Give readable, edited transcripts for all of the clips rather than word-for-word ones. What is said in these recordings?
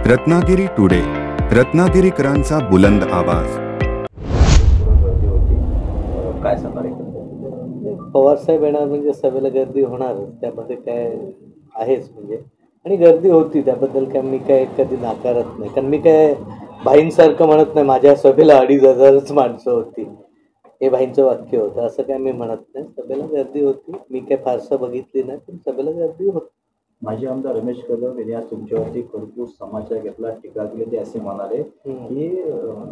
Ratnagiri today, रत्नागिरीकरांचा बुलंद आवाज. काय सांगणार पवारसाहेब येणार म्हणजे सभेला गर्दी होणार, त्यामध्ये काय आहेच म्हणजे. आणि गर्दी होती त्याबद्दल काय मी काय कधी नाकारत नाही, कारण मी काय भाईंसारखं म्हणत नाही माझ्या सभेला 2,500च माणसं होती, हे भाईंचं वाक्य होतं. असं काय मी म्हणत नाही. सभेला गर्दी होती, मी काय फारसं बघितली नाही, पण सभेला गर्दी होती. माजी आमदार रमेश कदम यांनी आज तुमच्यावरती भरपूर समाचार घेतला, टीका केली. ते असे म्हणाले की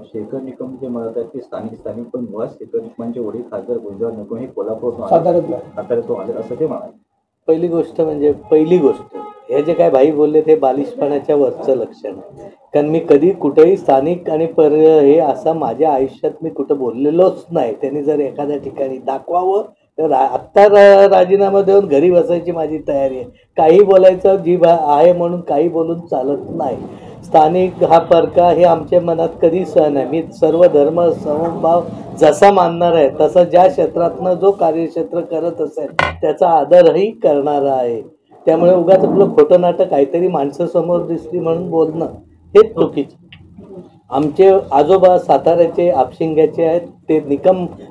शेखर निकम जे म्हणत आहेत की स्थानिक पण मुळात शेखर निकमांचे वडील खासदार गुंजवळ निकम हे कोल्हापूर साताऱ्यातून आले असं ते म्हणाले. पहिली गोष्ट हे जे काय भाई बोलले ते बालिशपणाच्या वरचं लक्षण आहे. कारण मी कधी कुठेही स्थानिक आणि हे असं माझ्या आयुष्यात मी कुठं बोललेलोच नाही. त्यांनी जर एखाद्या ठिकाणी दाखवावं तर आत्ता राजीनामा देऊन घरी बसायची माझी तयारी आहे. काही बोलायचं जीभ आहे म्हणून काही बोलून चालत नाही. स्थानिक हा परका हे आमच्या मनात कधी सण आहे. मी सर्व धर्म समभाव जसा मानणार आहे तसा ज्या क्षेत्रातनं जो कार्यक्षेत्र करत असेल त्याचा आदरही करणारा आहे. त्यामुळे उगाच आपलं खोटं नाटक काहीतरी माणसं समोर दिसली म्हणून बोलणं हेच चुकीचं. आमचे आजोबा साताऱ्याचे आपशिंग्याचे आहेत. ते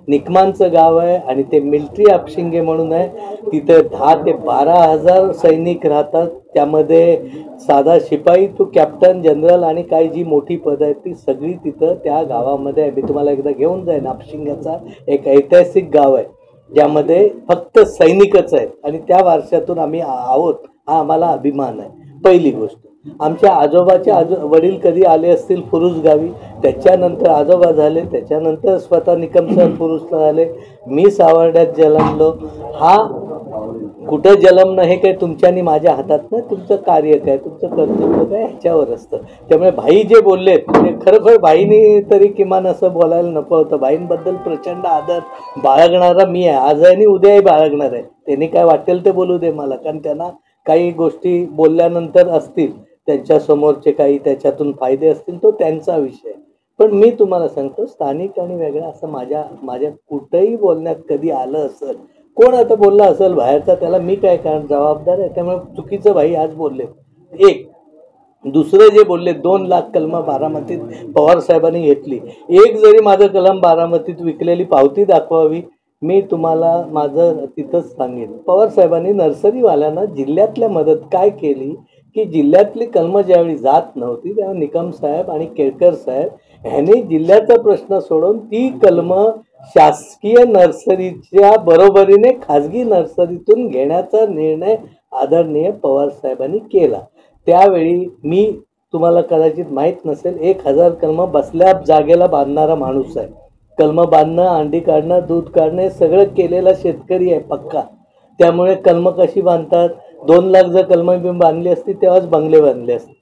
निकमांचं गाव आहे आणि ते मिलिटरी आपशिंगे म्हणून आहे. तिथे 10 ते 12,000 सैनिक राहतात. त्यामध्ये साधा शिपाई टू कॅप्टन जनरल आणि काही जी मोठी पद आहेत ती सगळी तिथं त्या गावामध्ये आहे. मी तुम्हाला एकदा घेऊन जाईन. आपशिंग्याचा एक ऐतिहासिक गाव आहे ज्यामध्ये फक्त सैनिकच आहेत आणि त्या वारशातून आम्ही आहोत हा आम्हाला अभिमान आहे. पहिली गोष्ट. आमच्या आजोबाचे वडील कधी आले असतील फुरुस गावी, त्याच्यानंतर आजोबा झाले, त्याच्यानंतर स्वतः निकमसर फुरुसला झाले. मी सावर्ड्यात जन्मलो. हा कुठं जन्मणं हे काय तुमच्या आणि माझ्या हातात नाही. तुमचं कार्य काय, तुमचं कर्तव्य काय ह्याच्यावर असतं. त्यामुळे भाई जे बोललेत ते खरोखर भाईनी तरी किमान असं बोलायला नको होतं. भाईंबद्दल प्रचंड आदर बाळगणारा मी आहे, आज आणि उद्याही बाळगणार आहे. त्यांनी काय वाटेल ते बोलू दे मला, कारण त्यांना काही गोष्टी बोलल्यानंतर असतील त्यांच्यासमोरचे काही त्याच्यातून फायदे असतील तो त्यांचा विषय. पण मी तुम्हाला सांगतो स्थानिक आणि वेगळं असं माझ्या कुठंही बोलण्यात कधी आलं असेल. कोण आता बोलला असेल बाहेरचा त्याला मी काय कारण जबाबदार आहे. त्यामुळे चुकीचं भाई आज बोलले. एक दुसरे जे बोलले 2 लाख कलमं बारामतीत पवार साहेबांनी घेतली. एक जरी माझं कलम बारामतीत विकलेली पावती दाखवावी, मी तुम्हाला माझं तिथंच सांगेन. पवार साहेबांनी नर्सरीवाल्यांना जिल्ह्यातल्या मदत काय केली की जिल्ह्यातली कलमं ज्यावेळी जात नव्हती तेव्हा निकम साहेब आणि केळकर साहेब ह्यांनी जिल्ह्याचा प्रश्न सोडून ती कलमं शासकीय नर्सरीच्या बरोबरीने खाजगी नर्सरीतून घेण्याचा निर्णय आदरणीय पवार साहेबांनी केला. त्यावेळी मी तुम्हाला कदाचित माहीत नसेल 1,000 कलमं बसल्या जागेला बांधणारा माणूस आहे. कलमं बांधणं, अंडी काढणं, दूध काढणे सगळं केलेला शेतकरी आहे पक्का. त्यामुळे कलमं कशी बांधतात, 2 लाख जर कलमं बांधली असती तेव्हाच बंगले बांधले असते.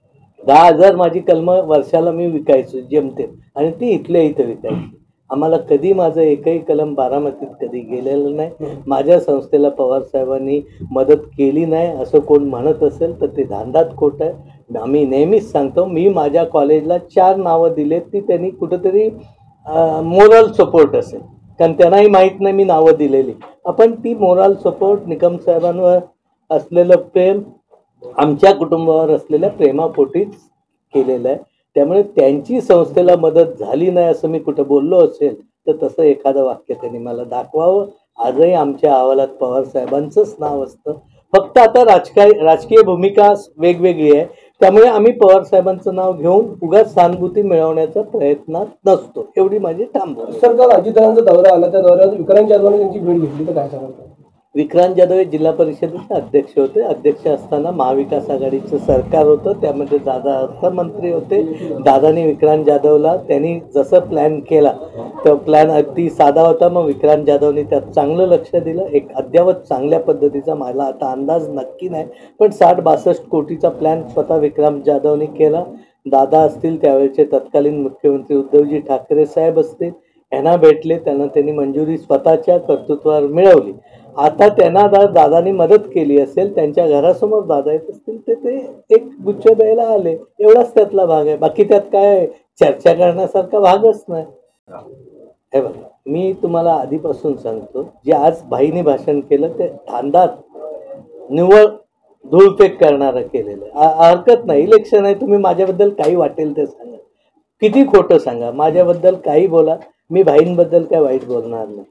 10,000 माझी कलमं वर्षाला मी विकायचो जेमतेम आणि ती इथल्या इथं विकायची. आम्हाला कधी माझं एकही कलम बारामतीत कधी गेलेलं नाही. माझ्या संस्थेला पवार साहेबांनी मदत केली नाही असं कोण म्हणत असेल तर ते धांदात खोट आहे. आम्ही नेहमीच सांगतो मी माझ्या कॉलेजला 4 नावं दिलेत ती त्यांनी कुठंतरी मोरल सपोर्ट असेल, कारण त्यांनाही माहीत नाही मी नावं दिलेली. आपण ती मोरल सपोर्ट निकम साहेबांवर असलेलं प्रेम आमच्या कुटुंबावर असलेल्या प्रेमापोटीच केलेलं आहे. त्यामुळे त्यांची संस्थेला मदत झाली नाही असं मी कुठं बोललो असेल तर तसं एखादं वाक्य त्यांनी मला दाखवावं. आजही आमच्या अहवालात पवार साहेबांचंच नाव असतं. फक्त आता राजकीय भूमिका वेगवेगळी आहे. त्यामुळे आम्ही पवार साहेबांचं नाव घेऊन उगाच सहानुभूती मिळवण्याचा प्रयत्नात नसतो. एवढी माझी ठाम भूमिका. सर, काल अजितदादांचा दौरा आला, त्या दौऱ्यावर विक्रांत जाधवांनी त्यांची भेट घेतली तर काय सांगाल? विक्रांत जाधव हे जिल्हा परिषदेचे अध्यक्ष होते. अध्यक्ष असताना महाविकास आघाडीचं सरकार होतं, त्यामध्ये दादा अर्थमंत्री होते. दादानी विक्रांत जाधवला त्यांनी जसं प्लॅन केला तो प्लॅन अगदी साधा होता. मग विक्रांत जाधवनी त्यात चांगलं लक्ष दिलं. एक अद्यावत चांगल्या पद्धतीचा मला आता अंदाज नक्की नाही पण 60-62 कोटीचा प्लॅन स्वतः विक्रांत जाधवनी केला. दादा असतील त्यावेळेचे तत्कालीन मुख्यमंत्री उद्धवजी ठाकरे साहेब असतील यांना भेटले. त्यांनी मंजुरी स्वतःच्या कर्तृत्वावर मिळवली. आता त्यांना दादानी मदत केली असेल, त्यांच्या घरासमोर दादा येत असतील ते एक गुच्छ द्यायला आले. एवढाच त्यातला भाग आहे. बाकी त्यात काय चर्चा करण्यासारखा भागच नाही. हे बघा मी तुम्हाला आधीपासून सांगतो जे आज भाईने भाषण केलं ते धांदात निव्वळ धूळफेक करणारं केलेलं हरकत नाही, इलेक्शन आहे, तुम्ही माझ्याबद्दल काही वाटेल ते सांगा, किती खोटं सांगा, माझ्याबद्दल काही बोला, मी भाईंबद्दल काय वाईट बोलणार नाही.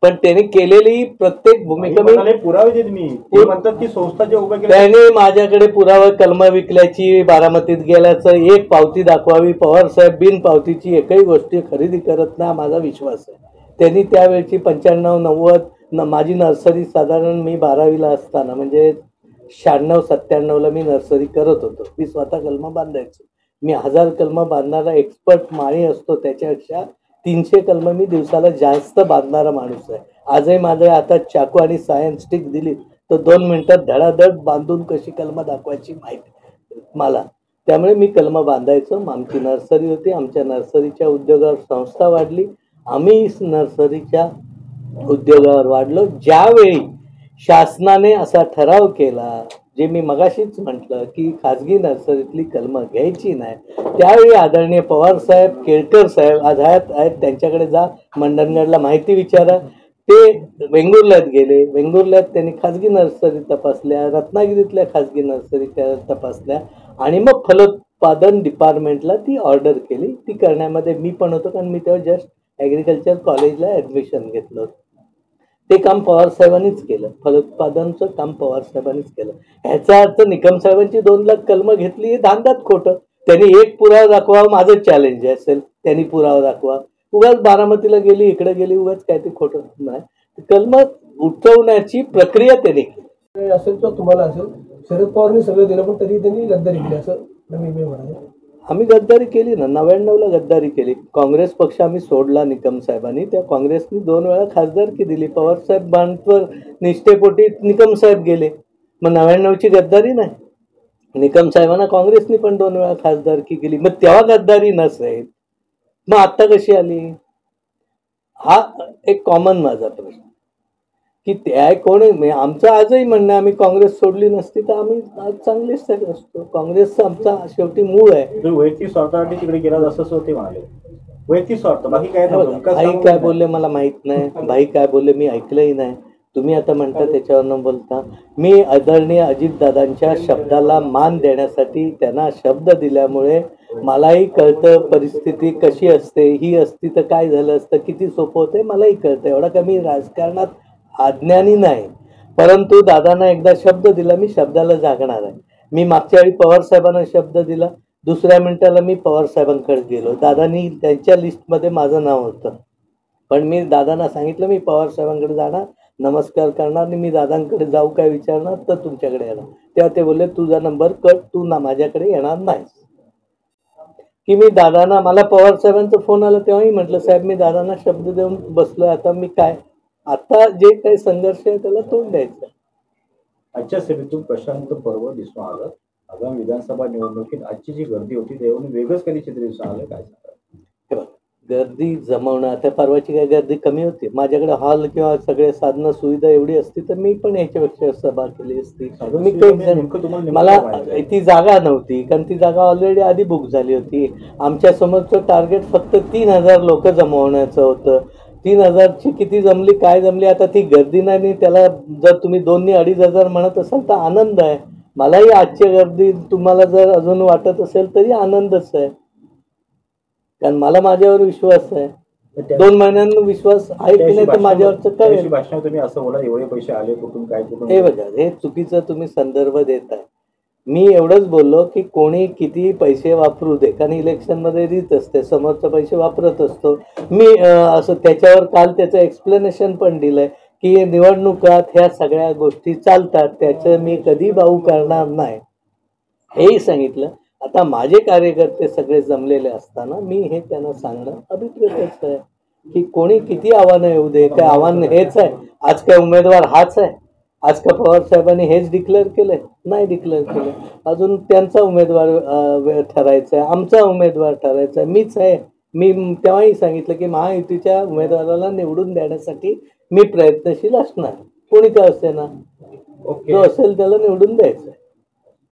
पण त्यांनी केलेली प्रत्येक भूमिका मी पुरावे देत मी ते म्हणतात की संस्था जे उभ्या केल्या त्याने माझ्याकडे पुरावा कलम विकल्याची, बारामतीत गेल्याचं एक पावती दाखवावी. पवार साहेब बिन पावतीची एकही गोष्टी खरेदी करत नाही, माझा विश्वास आहे. त्यांनी त्यावेळची 95-90 माझी नर्सरी साधारण मी 12वीला असताना म्हणजे 96-97ला मी नर्सरी करत होतो. मी स्वतः कलम बांधायचो. मी 1000 कलम बांधणारा एक्सपर्ट माळी असतो, त्याच्यापेक्षा 300 कलम मी दिवसाला जास्त बांधणारा माणूस आहे. आजही माझ्या हातात चाकू आणि सायन्स स्टिक दिली तर 2 मिनिटात धडाधड बांधून कशी कलम दाखवायची माहिती मला. त्यामुळे मी कलम बांधायचो. आमची नर्सरी होती, आमच्या नर्सरीच्या उद्योगावर संस्था वाढली, आम्ही नर्सरीच्या उद्योगावर वाढलो. ज्यावेळी शासनाने असा ठराव केला, जे मी मगाशीच म्हटलं की खाजगी नर्सरीतली कलमं घ्यायची नाही, त्यावेळी आदरणीय पवार साहेब, केळकर साहेब आज आहेत, त्यांच्याकडे जा, मंडणगडला माहिती विचारा. ते वेंगुर्ल्यात गेले, वेंगुर्ल्यात त्यांनी खाजगी नर्सरी तपासल्या, रत्नागिरीतल्या खाजगी नर्सरी तपासल्या आणि मग फलोत्पादन डिपार्टमेंटला ती ऑर्डर केली. ती करण्यामध्ये मी पण होतो, कारण मी तेव्हा जस्ट ॲग्रिकल्चर कॉलेजला ॲडमिशन घेतलं होतं. ते काम पवार साहेबांनीच केलं, फलोत्पादनचं काम पवार साहेबांनीच केलं. ह्याचा अर्थ निकम साहेबांची 2 लाख कलमं घेतली हे धांदात खोटं. त्यांनी एक पुरावा दाखवा, माझं चॅलेंज असेल, त्यांनी पुरावा दाखवा. उगाच बारामतीला गेली, इकडे गेली, उगाच काय ते खोटं नाही. कलमं उठवण्याची प्रक्रिया त्यांनी केली. असेल किंवा तुम्हाला असेल, शरद पवारांनी सगळं दिलं पण तरी त्यांनी गद्दारी केली असं मी म्हणाले. आम्ही गद्दारी केली ना, 99ला गद्दारी केली. काँग्रेस पक्ष आम्ही सोडला निकम साहेबांनी, त्या काँग्रेसनी 2 वेळा खासदारकी दिली. पवार साहेब बांधवर निष्ठेपोटी निकम साहेब गेले, मग 99ची गद्दारी नाही. निकम साहेबांना काँग्रेसनी पण 2 वेळा खासदारकी केली, मग तेव्हा गद्दारी नसेल, मग आत्ता कशी आली? हा एक कॉमन माझा प्रश्न की त्या कोण आहे. आमचं आजही म्हणणं, आम्ही काँग्रेस सोडली नसती तर आम्ही आज चांगलेच असतो. काँग्रेसचा आमचा शेवटी मूळ आहे. वैयक्तिक स्वार्थासाठी तिकडे गेला असं ते म्हणाले, वैयक्तिक स्वार्थ, बाकी काय भाई काय बोलले मला माहित नाही, भाई काय बोलले मी ऐकलंही नाही. तुम्ही आता म्हणता त्याच्यावरनं बोलता. मी आदरणीय अजितदादांच्या शब्दाला मान देण्यासाठी त्यांना शब्द दिल्यामुळे मलाही कळतं परिस्थिती कशी असते. ही असती तर काय झालं असतं, किती सोपं होतं मलाही कळतं. एवढा कमी राजकारणात अज्ञानी नाही, परंतु दादांना एकदा शब्द दिला, मी शब्दाला जागणार आहे. मी मागच्या वेळी पवार साहेबांना शब्द दिला, दुसऱ्या मिनिटाला मी पवार साहेबांकडे गेलो. दादांनी त्यांच्या लिस्टमध्ये माझं नाव होतं, पण मी दादांना सांगितलं मी पवार साहेबांकडे जाणार, नमस्कार करणार आणि मी दादांकडे जाऊ काय विचारणार तर तुमच्याकडे येणार. तेव्हा ते बोलले तुझा नंबर कट, तू ना माझ्याकडे येणार नाहीस. की मी दादांना, मला पवार साहेबांचा फोन आला तेव्हाही म्हटलं साहेब मी दादांना शब्द देऊन बसलोय, आता मी काय, आता जे काही संघर्ष आहे त्याला तोंड द्यायचं. आजच्या सभेतून प्रशांत पर्व दिसून आलं. आगामी विधानसभा निवडणुकीत आजची जी गर्दी होती त्यावरून वेगळंच कधी चित्र दिसून आलं, काय सांगा? गर्दी जमवणं, आता परवाची काय गर्दी कमी होती. माझ्याकडे हॉल किंवा सगळे साधनं सुविधा एवढी असती तर मी पण याच्यापेक्षा सभा केली असती. मी काही मला ती जागा नव्हती, कारण ती जागा ऑलरेडी आधी बुक झाली होती. आमच्या समोरचं टार्गेट फक्त 3000 लोक जमवण्याचं होतं. 3000ची किती जमली काय जमली आता ती गर्दी नाही. त्याला जर तुम्ही 2-2.5 म्हणत असाल तर आनंद आहे. मलाही आजची गर्दी तुम्हाला जर अजून वाटत असेल तरी आनंदच आहे, कारण मला माझ्यावर विश्वास आहे. 2 महिन्यांना विश्वास आहे की नाही तर माझ्यावरचं काय भाषण तुम्ही असं बोला एवढे पैसे आले कुठून काय कुठून, हे बघा हे चुकीचं तुम्ही संदर्भ देताय. मी एवढंच बोललो की कोणी किती पैसे वापरू दे, कारण इलेक्शनमध्ये रीत असते, समोरचा पैसे वापरत असतो. मी असं त्याच्यावर काल त्याचं एक्सप्लेनेशन पण दिलंय की निवडणुकात ह्या सगळ्या गोष्टी चालतात, त्याचं मी कधी बाऊ करणार नाही हेही सांगितलं. आता माझे कार्यकर्ते सगळे जमलेले असताना मी हे त्यांना सांगणं अभिप्रेतच आहे की कोणी किती आव्हानं येऊ दे, काय आव्हान हेच आहे. आज काय उमेदवार हाच आहे? आज का पवार साहेबांनी हेच डिक्लेअर केलंय? नाही डिक्लेअर केलं. अजून त्यांचा उमेदवार ठरायचा आहे, आमचा उमेदवार ठरायचा आहे, मीच आहे. मी तेव्हाही सांगितलं की महायुतीच्या उमेदवाराला निवडून देण्यासाठी मी प्रयत्नशील असणार, कोणी का असे ना, जो असेल त्याला निवडून द्यायचं.